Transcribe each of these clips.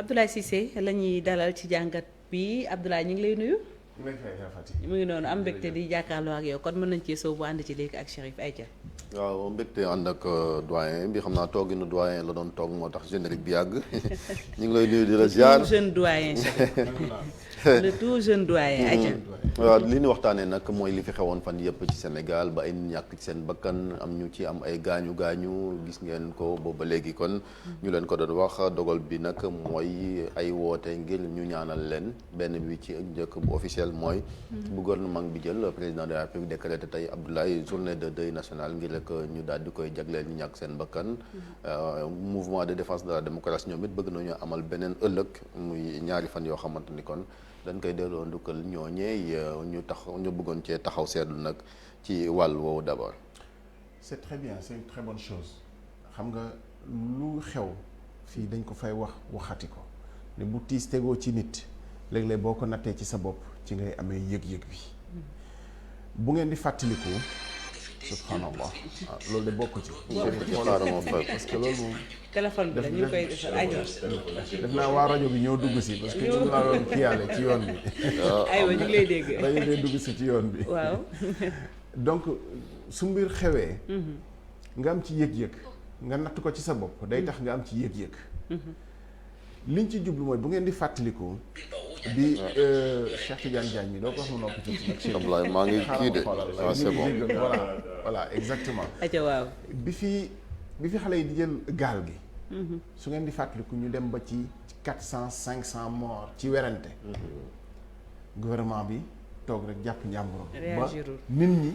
Abdoulaye Cissé la ñuy dalal ci jàngat bi Abdoulaye ñu ngi lay nuyu. mu ngi noonu am mbégte di jàkkaarloo ak yow kon mën nañ cee soobu ànd ci léegi ak Chérif Aïcha. waaw mbégte ànd ak doyen bi xam naa tooginu doyen la doon toog moo tax générique bi yàgg ñu ngi lay nuyu di la ziar le jeune doyen le tout jeune doyen Aïcha. waaw li ñu waxtaanee nag mooy li fi xewoon fan yëpp ci Sénégal ba ay ñàkk ci seen bakkan am ñu ci am ay gaañu gis ngeen ko booba léegi kon ñu leen ko doon wax dogal bi nag mooy ay woote ngir ñu ñaanal leen benn bi ci njëkk bu officiel mooy bu gouvernement bi jël président de la République décrété tey Abdoulaye journée de deuil national ngir rek ñu daal di koy jagleel ñu ñàkk seen bakkan mouvement de défense de la démocratie ñoom it bëgg nañu amal beneen ëllëg muy ñaari fan yoo xamante ni kon dañ koy delloo ndukkal ñooñee ñu bëggoon cee taxaw seetlu nag ci wàll woowu d'abord. c'est très bien c'est une très bonne chose xam nga lu xew fii dañ ko fay waxati ko ne bu tiis tegoo ci nit léeg-léeg boo ko nattee ci sa bopp ci ngay amee yëg-yëg bi bu ngeen di fàttaliku subhanallah loolu de bokk ci. parce que loolu moom. téléphone bi la ñu koy defal aywa. def naa waa rajo bi ñoo dugg si parce que ñu laa doon kiyaale ci yoon bi. aywa ñu ngi lay dégg. rajo day dugg si ci yoon bi. waaw. donc su mbir xewee. nga am ci yëg-yëg nga natt ko ci sa bopp day tax nga am ci yëg-yëg. liñ ci jublu mooy bu ngeen di fàttaliku. bi Cheikh Tidiane Diagne mi doo ko wax mu noppi tuuti. Abdoulaye maa ngi kii de waaw c'est bon voilà exactement. aja waaw. bi fi xale yi di jël gaal gi. su ngeen di fàttaliku ñu dem ba ci 400-500 morts ci werante. gouvernement bi toog rek jàpp njàmburam. ba nit ñi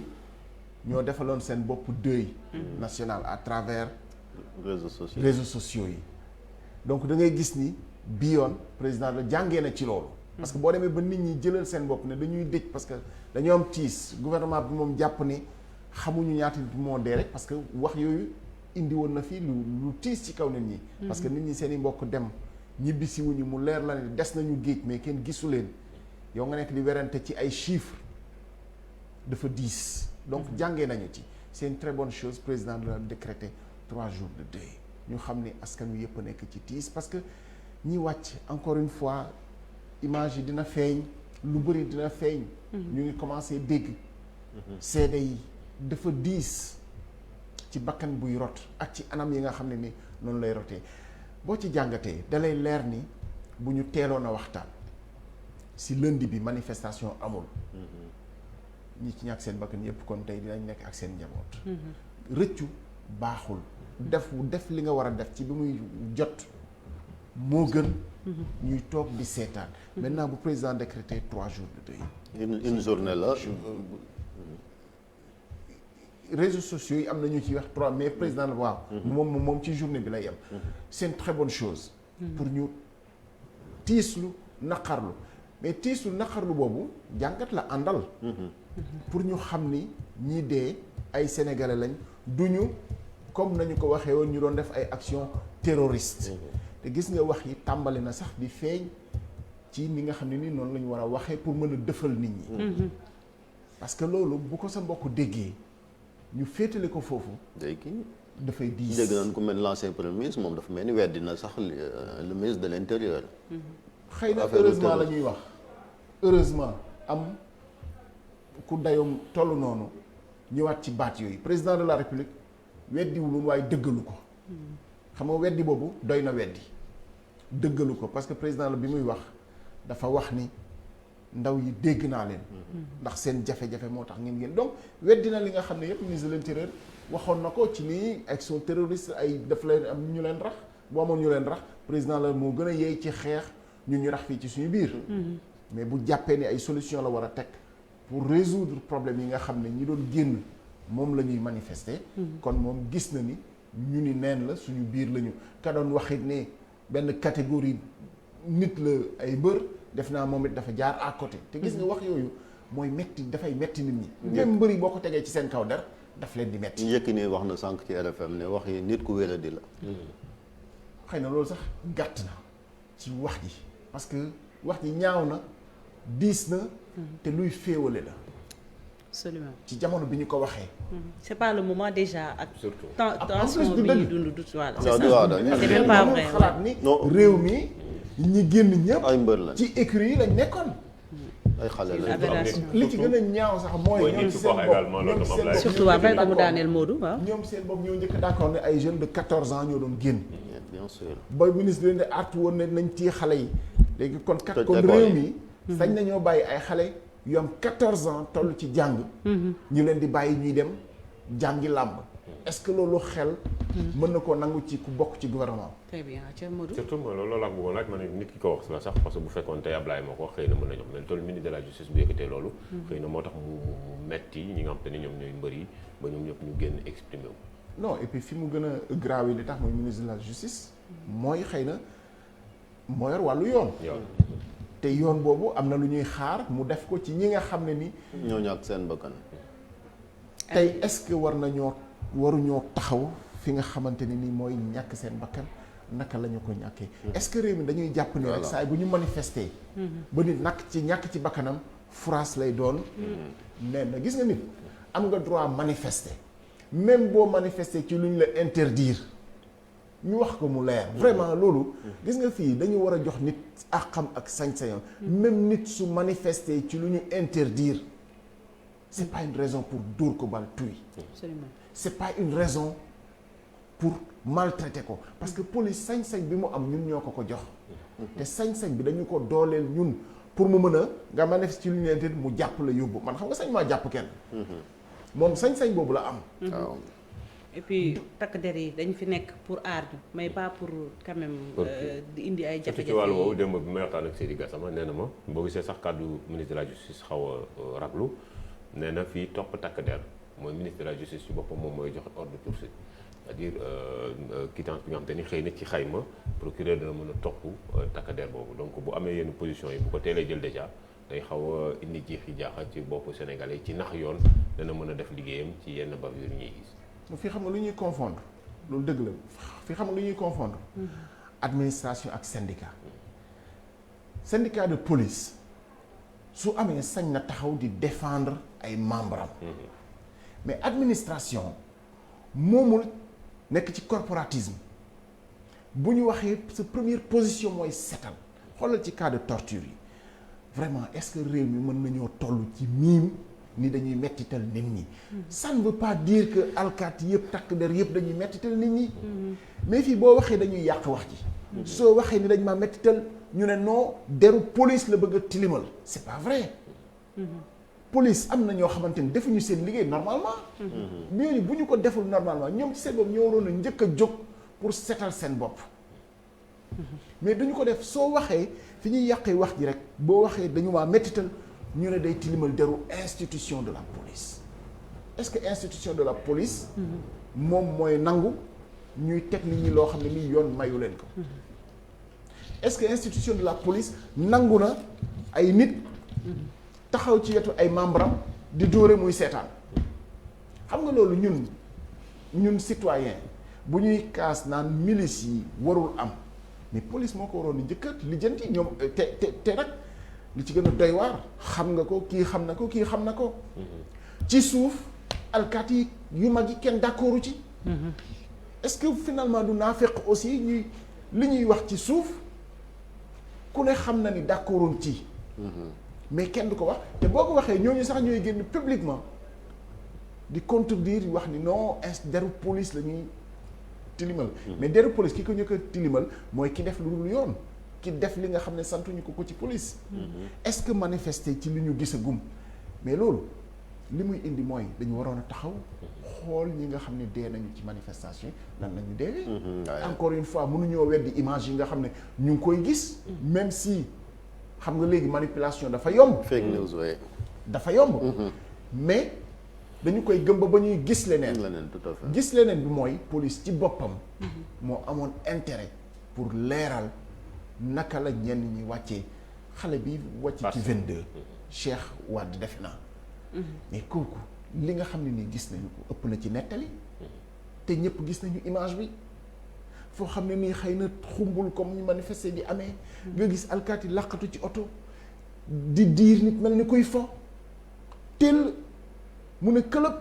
ñoo defaloon seen bopp deuil national à travers. réseaux sociaux yi. donc da ngay gis ni bi yoon président la jàngee na ci loolu. parce que boo demee ba nit ñi jëlal seen bopp ne dañuy dëj parce que dañoo am tiis gouvernement bi moom jàpp ni xamuñu ñaata nit moo dee rek parce que wax yooyu indi woon na fi lu tiis ci kaw nit ñi. parce que nit ñi seen i mbokk dem ñibbisi wuñu mu leer la ne des nañu géej mais kenn gisu leen yow nga nekk di werante ci ay chiffres dafa diis. donc jàngee nañu ci c'est une très bonne chose président de la décréter 3 jours de deuil ñu xam ni askan wi yëpp a nekk ci tiis parce que ñi wàcc encore une fois image yi dina feeñ lu bëri dina feeñ. ñu ngi commencé dégg. seede yi dafa diis ci bakkan buy rot ak ci anam yi nga xam ne ni noonu lay rotee boo ci jàngatee dalay leer ni bu ñu teeloon a waxtaan si lundi bi manifestation amul. ñi ci ñàkk seen bakkan yëpp kon tey dinañ nekk ak seen njaboot. rëccu baaxul. def li nga war a def ci bi muy jot moo gën. ñuy toog di seetaan. maintenant bu président décrété 3 jours de deuil. une journée la. réseaux sociaux yi am na ñu ci wax 3 mais président la waaw. moom ci journée bi lay yem. c'est une très bonne chose. pour ñu tiislu naqarlu mais tiislu naqarlu boobu jàngat la àndal. pour ñu xam ni ñii dee ay sénégalais lañ duñu comme nañu ko waxee woon ñu doon def ay actions terroristes. te gis nga wax yi tàmbali na sax di feeñ ci ni nga xam ne ni noonu la ñu war a waxee pour mën a dëfal nit ñi. parce que loolu bu ko sa mbokk déggee ñu féetale ko foofu. dafay diis. dégg nañ ko mel l'ancien premier ministre moom dafa mel ni weddi na sax le ministre de l'intérieur. xëy na heureusement la ñuy wax heureusement am ku dayoom toll noonu ñëwaat ci baat yooyu président de la république weddiwulul waaye dëggalu ko. xam nga weddi boobu doy na weddi dëggalu ko parce que président la bi muy wax dafa wax ni ndaw yi dégg naa leen. ndax seen jafe-jafe moo tax ngeen donc weddi na li nga xam ne yëpp ministre de l'intérieur waxoon na ko ci nii action terroriste ay daf leen am ñu leen rax boo amoon ñu leen rax président la moo gën a yeey ci xeex ñu rax fii ci suñu biir. mais bu jàppee ni ay solution la war a teg pour résoudre problème yi nga xam ne ñi doon génn moom la ñuy manifester. kon moom gis na ni. ñu ni neen la suñu biir lañu ka doon waxit ne benn catégorie nit la ay mbër def naa moom it dafa jaar à côté te gis nga wax yooyu mooy metti dafay metti nit ñi même mbër yi boo ko tegee ci seen kaw der daf leen di metti njëkk ni wax na sànq ci RFM ne wax yi nit ku wéradi la xëy na loolu sax gàtt na ci wax ji parce que wax ji ñaaw na diis na te luy féewale la absolument ci jamono bi ñu ko waxee. c'est pas le moment déjà ak. surtout tension bi ñuy dund du voilà. c'est même pas vrai xalaat ni réew mi ñi génn ñëpp ay mbër la ci écurie yi lañ nekkoon. ay xale la li ci gën a ñaaw sax mooy ñoom seen bopp surtout waa fay ko mu daaneel Modou waaw. ñoom seen bopp ñoo njëkk d'accord ne ay jeunes de 14 ans ñoo doon génn. bien sûr. ba ministre bi leen di artu woon ne nañ téye xale yi léegi kon kon réew mi sañ nañoo bàyyi ay xale yu am 14 ans toll ci jàng. ñu leen di bàyyi ñuy dem jàngi làmb. est-ce que loolu xel. mën na koo nangu ci ku bokk ci gouvernement. très bien ca Modou. surtout mooy loolu laa bëggoon laaj ma ne nit ki ko wax la sax parce que bu fekkoon tey Ablaye moo ko wax xëy na mën na ñoom mais toll ministre de la justice bu yëkkatee loolu. xëy na moo tax mu metti ñi nga xam te ni ñoom ñooy mbër yi ba ñoom ñëpp ñu génn exprimer wu. non et puis fi mu gën a grave li tax mooy ministre de la justice. mooy xëy na moo yor wàllu yoon. te yoon boobu am na lu ñuy xaar mu def ko ci ñi nga xam ne ni. ñoo ñàkk seen bakkan. tey est-ce que waruñoo taxaw fi nga xamante ne ni mooy ñàkk seen bakkan naka la ñu ko ñàkkee. est-ce que réew mi dañuy jàpp ni rek saa bu ñu manifester. ba nit ñàkk ci bakkanam France lay doon. nee na gis nga nit am nga droit manifester même boo manifester ci lu ñu la interdire ñu wax ko mu leer. vraiment loolu. gis nga fii dañu war a jox nit àqam ak sañ-sañam. même nit su manifester ci lu ñu interdire c'est pas une raison pour dóor ko bal tuy. absolument. c'est pas une raison pour maltraiter ko parce que police sañ-sañ bi mu am ñun ñoo ko jox te sañ-sañ bi dañu ko dooleel ñun pour mu mën a nga manifester ci lu ñu leen mu jàpp la yóbbu man xam nga sañ maa jàpp kenn moom sañ-sañ boobu la am. waaw. et puis takk der yi dañ fi nekk pour aar ñu mais pas pour quand même. di indi ay jafe-jafe ci wàllu woowu démb bi may waxtaan ak Seydi Gassama nee na ma boo gisee sax kàddu ministre de la justice xaw a raglu nee na fii topp takk der mooy ministre de la justice ci boppam moom mooy joxe ordre de poursuite c'est-à-dire quittance bi nga xam te ni xëy na ci xayma procureur dana mën a topp takk der boobu donc bu amee yenn position yi bu ko teelee jël déjà day xaw a indi jeexi jaaxa ci boppu Sénégalais ci nax yoon dana mën a def liggéeyam ci yenn bavure ñuy gis. fii xam nga lu ñuy confondre loolu dëgg la fii xam nga lu ñuy confondre administration ak syndicat syndicat de police su amee sañ na taxaw di défendre ay membres am mais administration moomul nekk ci corporatisme bu ñu waxee sa première position mooy setal xoolal ci cas de torture yi vraiment est-ce que réew mi mën nañoo toll ci miim ni dañuy mettital nit ñi ça ne veut pas dire que alkaati yëpp takk der yëpp dañuy mettital nit ñi mais fii boo waxee dañuy yàq wax ji soo waxee ni dañ maa mettital ñu ne non deru police la bëgg a tilimal c'est pas vrai police am na ñoo xamante ni defuñu seen liggéey normalement ñooñu bu ñu ko deful normalement ñoom ci seen bopp ñoo waroon a njëkk a jóg pour setal seen bopp mais duñu ko def soo waxee fi ñuy yàqee wax ji rek boo waxee dañu maa mettital ñu ne day tilimal deru institution de la police est-ce que institution de la police moom mooy nangu ñuy teg nit ñi loo xam ne nii yoon mayu leen ko est-ce que institution de la police nangu na ay nit taxaw ci wetu ay membre am di dóore muy seetaan xam nga loolu ñun citoyen bu ñuy kaas naan milice yi warul am mais police moo ko waroon di njëkkat lijjanti ñoom te nag li ci gën a doy waar xam nga ko kii xam na ko kii xam na ko ci suuf alkaati yi yu mag yi kenn d'accordu ci est-ce que finalement du naafeq aussi ñuy li ñuy wax ci suuf ku ne xam na ni d'accordul ci mais kenn du ko wax te boo ko waxee ñooñu sax ñooy génn publiquement di contredire wax ni non deru police la ñuy tilimal mais deru police ki ko ñu ko tilimal mooy ki def lu dul yoon ki def li nga xam ne santuñu ko ci police est-ce que manifester ci li ñu gisagum mais loolu li muy indi mooy dañu waroon a taxaw xool ñi nga xam ne dee nañu ci manifestation nan la ñu deewee encore une fois mënuñoo weddi image yi nga xam ne ñu ngi koy gis même si xam nga léegi manipulation dafa yomb fake news waaye dafa yomb mais dañu koy gëm ba ñuy gis leneen tout à fait gis leneen bi mooy police ci boppam moo amoon intérêt pour leeral naka la ñenn ñi wàccee xale bi wàcc ci 22 Cheikh Wade defe naa mais kooku li nga xam ne nii gis nañu ko ëpp na ci nettali te ñëpp gis nañu image bi foo xam ne nii xëy na xumbul comme ñu manifester di amee nga gis alkaati làqatu ci oto di diir nit mel ni kuy fo tel mu ne këlëb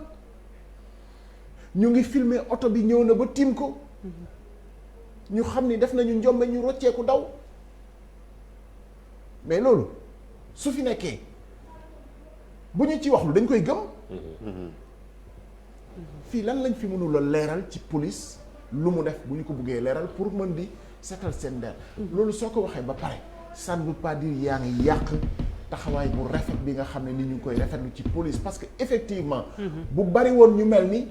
ñu ngi filmer oto bi ñëw na ba tiim ko ñu xam ni def nañu njombe ñu rocceeku daw mais loolu su fi nekkee bu ñu ci wax lu dañ koy gëm. fii lan lañ fi mënul a leeral ci police lu mu def bu ñu ko buggee leeral pour mën di seetal seen der. loolu soo ko waxee ba pare ça ne veut pas dire yaa ngi yàq taxawaay bu rafet bi nga xam ne ni ñu ngi koy rafetlu ci police parce que effectivement. bu bari woon ñu mel ni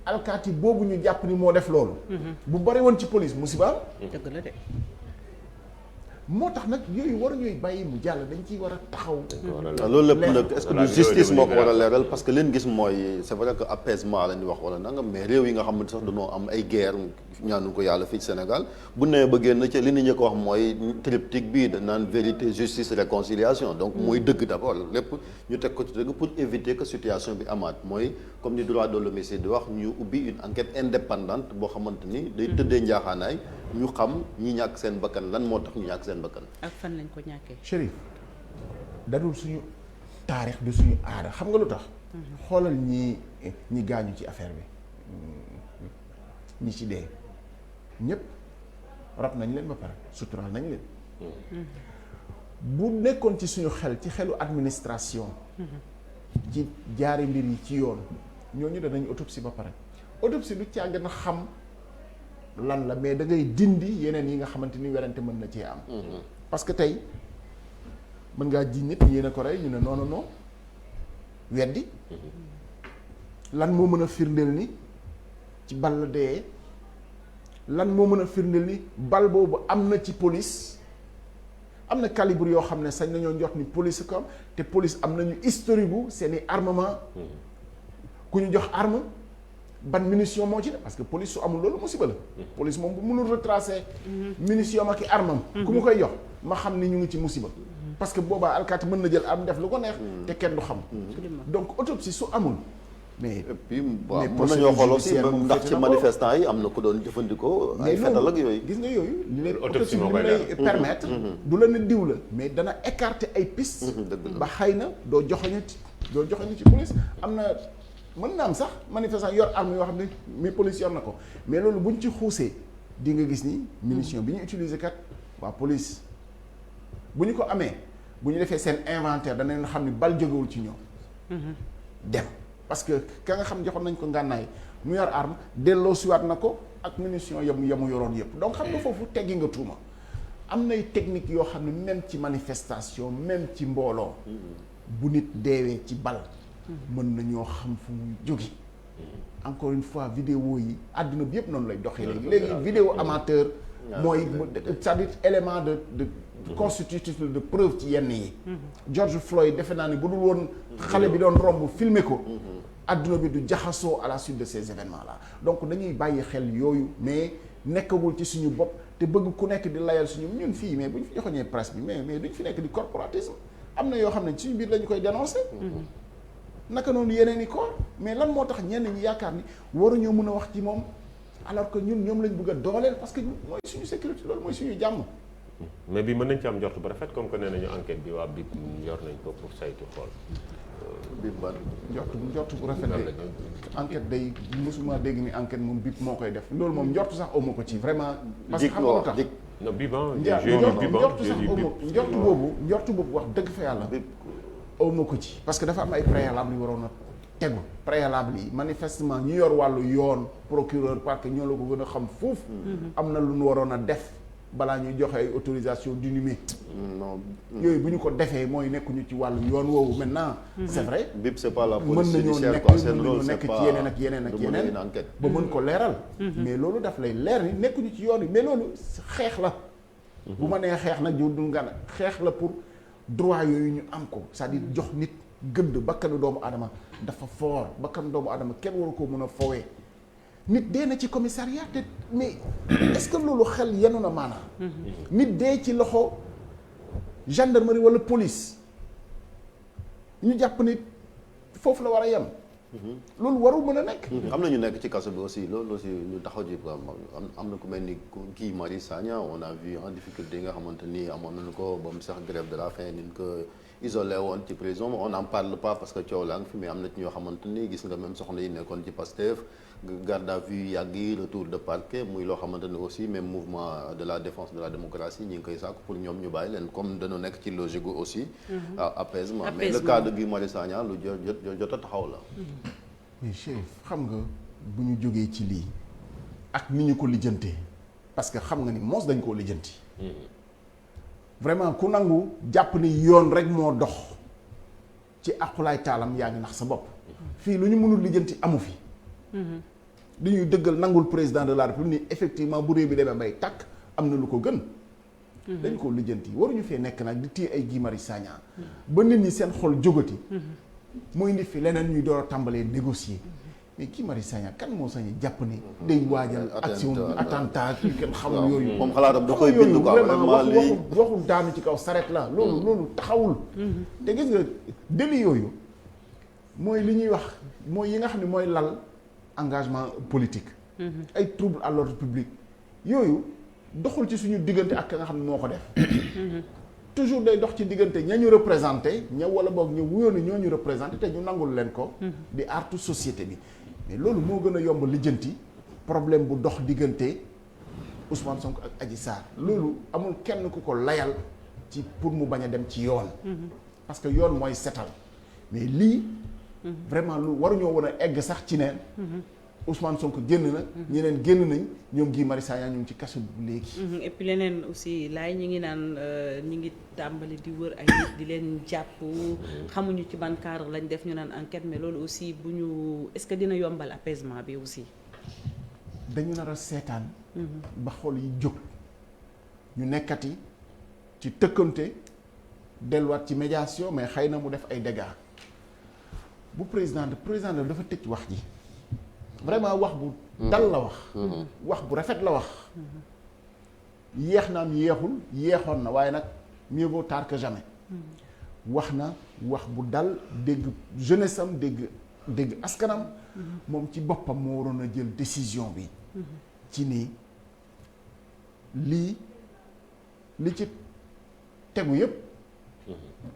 alkaati boobu ñu jàpp ni moo def loolu. bu bari woon ci police musiba am. dëgg la de. moo tax nag yooyu war ñooy bàyyi mu jàll dañ ciy war a taxaw. loolu lépp nag est-ce que du justice moo ko war a leeral parce que leen gis mooy c'est vrai que apaisement la ñu wax wala nangam mais réew yi nga xam ne sax dañoo am ay guerre ñaanu ko yàlla fii ci Sénégal bu nee ba génn ci li nit ñi ko wax mooy triptyque bii da naan vérité justice réconciliation donc mooy dëgg d'abord lépp ñu teg ko ci dëgg pour éviter que situation bi amaat mooy comme ni droit de l'homme di wax ñu ubbi une enquête indépendante boo xamante ni day tëddee njaaxaanaay ñu xam ñi ñàkk seen bakkan lan moo tax ñu ñàkk seen bakkan. ak fan lañ ko ñàkkee. Chérif dadul suñu taarix du suñu aada xam nga lu tax. xoolal ñi gaañu ci affaire bi ñi ci dee ñëpp rab nañ leen ba pare suturaal nañ leen. bu nekkoon ci suñu xel ci xelu administration. ci jaari mbir yi ci yoon ñooñu danañ autopsie ba pare autopsie du caa gën a xam. lan la mais da ngay dindi yeneen yi nga xamante ni werante mën na cee am. parce que tey mën ngaa ji nit yéen a ko rey ñu ne non non non weddi. lan moo mën a firndeel ni ci bal la dee lan moo mën a firndeel ni bal boobu am na ci police am na calibre yoo xam ne sañ nañoo njort ni police ko am te police am nañu historique bu seeni armement. ku ñu jox arme. ban munition moo ci ne parce que police su amul loolu musiba la. police moom bu mënul retracer. munition ak i armam. ku mu koy jox ma xam ni ñu ngi ci musiba. parce que boobaa alkaati mën na jël arme def lu ko neex. te kenn du xam. donc autopsie su amul. mais et puis waaw mën nañoo xool aussi ndax ci manifestant yi am na ku doon jëfandikoo. ay fetal ak yooyu gis nga yooyu. li leen autopsie li lay permettre. du la ne diw la mais dana écarter ay pistes. ba xëy na doo joxoñu ci police am na. mën na am sax manifestant yor arme yoo xam ne mais police yor na ko mais loolu buñ ci xuusee di nga gis ni munition bi ñu utiliser kat waa police bu ñu ko amee bu ñu defee seen inventaire danañ xam ni bal jógewul ci ñoom. dem parce que ka nga xam joxoon nañ ko ngànnaay mu yor arme delloo siwaat na ko ak munition yamu yoroon yëpp donc xam nga foofu teggi nga tuuma am nay technique yoo xam ne même ci manifestation même ci mbooloo bu nit deewee ci bal mën nañoo xam fu muy jóge encore une fois vidéo yi àdduna bi yëpp noonu lay doxee léegi vidéo amateur mooy c'est-à-dire élément de constitutif de preuve ci yenn yi George Floyd defe naa ni bu dul woon xale bi doon romb filmer ko àdduna bi du jaxasoo à la suite de ces événements là donc dañuy bàyyi xel yooyu mais nekkagul ci suñu bopp te bëgg ku nekk di layal suñu ñun fii mais bu ñu fi joxoñee presse bi mais duñ fi nekk di corporatisme am na yoo xam ne ci suñu biir lañu koy dénoncer naka noonu yeneen i corps mais lan moo tax ñenn ñi yaakaar ni waruñoo mën a wax ci moom alors que ñoom lañ bëgg a dooleel parce que mooy suñu sécurité loolu mooy suñu jàmm. mais bi mën nañ ci am njort bu rafet comme que nee nañu enquête bi waa BIP yor nañ ko pour saytu xool. BIP ban njort bu rafet de enquête day mosuma dégg ni enquête moom BIP moo koy def loolu moom njort sax amu ko ci vraiment. parce que xam nga lu tax non biban njort boobu wax dëgg fa yàlla. awma ko ci parce que dafa am ay préalable yu waroon a tegu préalable yi manifestement ñu yor wàllu yoon procureur parquet ñoo la ko gën a xam foofu am na lu ñu waroon a def balaa ñuy joxe ay autorisation d'inhumer non yooyu bu ñu ko defee mooy nekkuñu ci wàllu yoon woowu maintenant c'est vrai BIP c'est pas la police mën judiciaire quoi nañoo nekk ci yeneen ak yeneen ak yeneen ba mën ko leeral mais loolu daf lay leer ni nekkuñu ci yoon yi mais loolu xeex la bu ma nee xeex nag jiw du ngana xeex la pour droit yooyu ñu am ko c'est-à-dire jox nit gëdd bakkanu doomu aadama dafa fort bakkanu doomu aadama kenn waru ko mën a fowee nit dee na ci commissariat te mais est-ce que loolu xel yenu na maanaam nit dee ci loxo gendarmerie wala police ñu jàpp nit foofu la war a yem loolu warul mën a nekk. am na ñu nekk ci kaso bi aussi loolu aussi ñu taxaw ji am na ku mel ni kii Marie Sagna on a vu en difficulté yi nga xamante ni amoon nañu ko ba mu sax grève de la faim ni ñu ko isolé woon ci prison on n'en parle pas parce que coow la nga fi mais am na ci ñoo xamante ni gis nga même soxna yi nekkoon ci Pastef garde à vue yàgg yi retour de parquet muy loo xamante ne aussi même mouvement de la défense de la démocratie ñi ngi koy sàkku pour ñoom ñu bàyyi leen comme dañoo nekk ci logique gu aussi apaisement mais le cas de Guy Marius Sagna lu jot a taxaw la mais chef xam nga bu ñu jógee ci lii ak ni ñu ko lijjantee parce que xam nga ni moos dañ koo lijjanti vraiment ku nangu jàpp ni yoon rek moo dox ci aqulaay taalam yaa ngi nax sa bopp fii lu ñu mënul lijjanti amu fi dañuy dëggal nangul président de la république ni effectivement bu réew bi demee bay tàkk am na lu ko gën dañ ko lijjanti waruñu fee nekk nag di téye ay Guy Marius Sagna ba nit ñi seen xol jógati muy indi fi leneen ñuy door a tàmbalee négocier mais Guy Marius Sagna kan moo sañ jàpp ni day waajal action attentat yu kenn xamul yooyu moom xalaatam da koy bind quoi vraiment waxul daanu ci kaw saret la loolu taxawul te gis nga délit yooyu mooy li ñuy wax mooy yi nga xam ne mooy lal engagement politique ay trouble à l'ordre public yooyu doxul ci suñu diggante ak ka nga xam ne moo ko def toujours day dox ci diggante ña ñu représenté ña wala boog ñu wuyoon ñoo ñu représenté te ñu nangul leen ko di artu société bi mais loolu moo gën a yomb lijjanti problème bu dox diggante Ousmane Sonko ak Adji Sarr loolu amul kenn ku ko layal ci pour mu bañ a dem ci yoon parce que yoon mooy setal mais lii vraiment lu waruñoo woon a egg sax ci neen Ousmane Sonko génn na ñeneen génn nañ ñoom Guy Marius Sagna ñu ngi ci kaso bi léegi et puis leneen aussi laay ñi ngi naan ñi ngi tàmbali di wër ay nit di leen jàpp xamuñu ci ban cadre lañ def ñu naan enquête mais loolu aussi bu ñu est-ce que dina yombal apaisement bi aussi dañu nar a seetaan ba xol yi jóg ñu nekkati ci tëkkante delluwaat ci médiation mais xëy na mu def ay dégâts bu président dafa tëj wax ji vraiment wax bu dal la wax bu rafet la wax yéex na am yéexoon na waaye nag mieux vaut tard que jamais wax na wax bu dal dégg jeunesse am dégg askanam moom ci boppam moo waroon a jël décision bi ci nii li ci tegu yëpp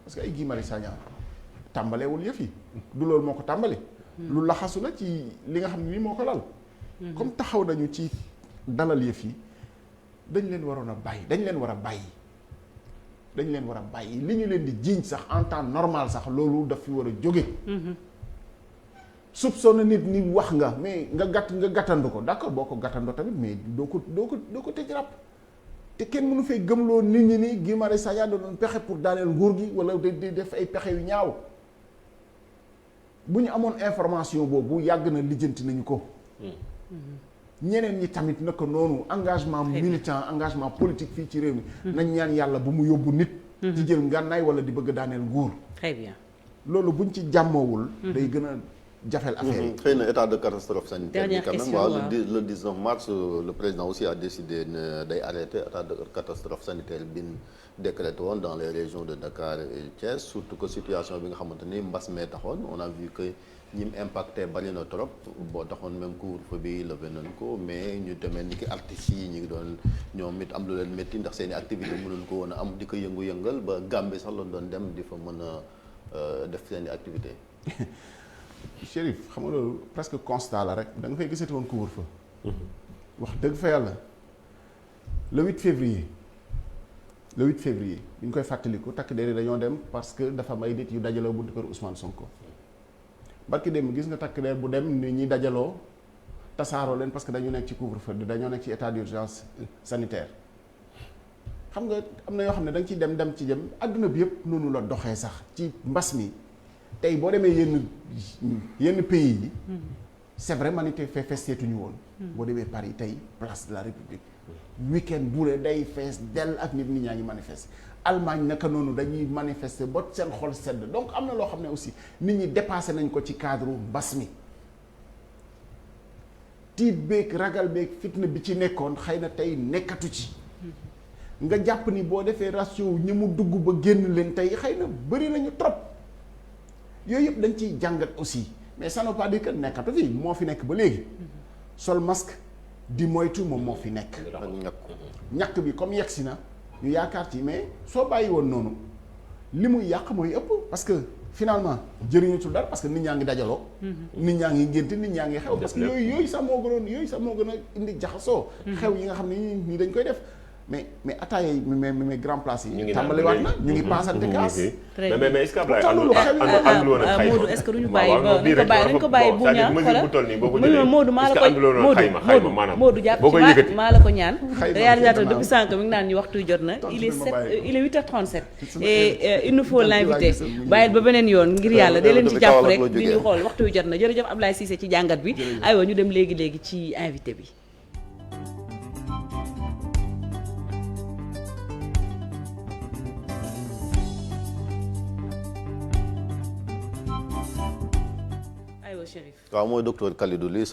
parce que ay Guy Marius Sagna tàmbalewul yëf yi du loolu moo ko tàmbali lu laxasu la ci li nga xam ne nii moo ko lal comme taxaw nañu ci dalal yëf yi dañ leen war a bàyyi li ñu leen di jiiñ sax en temps normal sax loolu daf fi war a jóge soupçonné nit ni wax nga mais nga gàttandu ko d'accord boo ko gàttandoo tamit mais doo ko tëj ràpp te kenn mënu fay gëmloo nit ñi ni Guy Marius Sagna doon pexe pour daaneel nguur gi wala di def ay pexe yu ñaaw bu ñu amoon information boobu yàgg na lijjanti nañu ko ñeneen ñi tamit naka noonu engagement militant engagement politique fii ci réew mi nañ ñaan yàlla bu mu yóbbu nit ci jël ngànnaay wala di bëgg daaneel nguur très bien loolu buñ ci jàmmoowul day gën a jafeel affaire yi xëy na état de catastrophe sanitaire bi quand même waaw le 19 mars le président aussi a décidé ne day arrêter état de catastrophe sanitaire bi décrété woon dans les régions de Dakar et Thiès surtout que situation bi nga xamante ni mbas mee taxoon on a vu que ñi mu impacté bari na trop boo taxoon même couvre-feu bi levé nañ ko mais ñu demee ni ki artistes yi ñu ngi doon ñoom it am lu leen métti ndax seen i activité mënuñ ko woon a am di ko yëngu-yëngal ba Gambie sax lañ doon dem di fa mën a def seen i activité Chérif xam nga loolu presque constat la rek da nga fay gisati woon couvre-feu wax dëgg fa yàlla le 8 février bi ñu koy fàttaliku takk der dañoo dem parce que dafa am ay nit yu dajaloo buntu kër Ousmane Sonko barki dem gis nga takk der bu dem ni ñi dajaloo tasaaroo leen parce que dañu nekk ci couvre-feu dañoo nekk ci état d'urgence sanitaire xam nga am na yoo xam ne da nga ciy dem ci jëm adduna bi yëpp noonu la doxee sax ci mbas mi tey boo demee yenn pays yi c'est vrai manifesteetuñu woon boo demee Paris tey place de la République week-end bu ne day fees dell ak nit ñaa ngi manifester Allemagne naka noonu dañuy manifester ba seen xol sedd donc am na loo xam ne aussi nit ñi dépassé nañ ko ci cadre mbas mi tiit beeg ragal beeg fitna bi ci nekkoon xëy na tey nekkatu ci nga jàpp ni boo defee ratio ñi mu dugg ba génn leen tey xëy na bëri nañu trop yooyu yëpp dañ ciy jàngat aussi mais ça ne veut pas dire que nekkatu fi moo fi nekk ba léegi sol masque di moytu moom moo fi nekk ñàkk bi comme yegsi na ñu yaakaar ci mais soo bàyyi woon noonu li muy yàq mooy ëpp parce que finalement jëriñatul dara parce que nit ñaa ngi dajaloo. nit ñaa ngi ngénte nit ñaa ngi xew. parce que yooyu sax moo gën a indi jaxasoo. xew yi nga xam ne ñii dañ koy def. mais ataaya yi mais grand place yi. ñu ngi tàmbali waat na ñu ngi paasante kaas. mais est-ce que Ablaye àndul woon ak xayma Modou est-ce que duñu bàyyi ko bàyyi bu ñaan xoolal Modou maa la ko Modou jàpp ci maa la ko ñaan. réalisateur depuis sànq mi ngi naan ñu waxtu jot na. il est 8h37. et il nous faut l'inviter bàyyil ba beneen yoon ngir yàlla da leen ci jàpp rek di ñu xool waxtu wi jot na jërëjëf Ablaye Cissé ci jàngat bi. aywa ñu dem léegi ci invité bi. waaw mooy docteur Kalidou Ly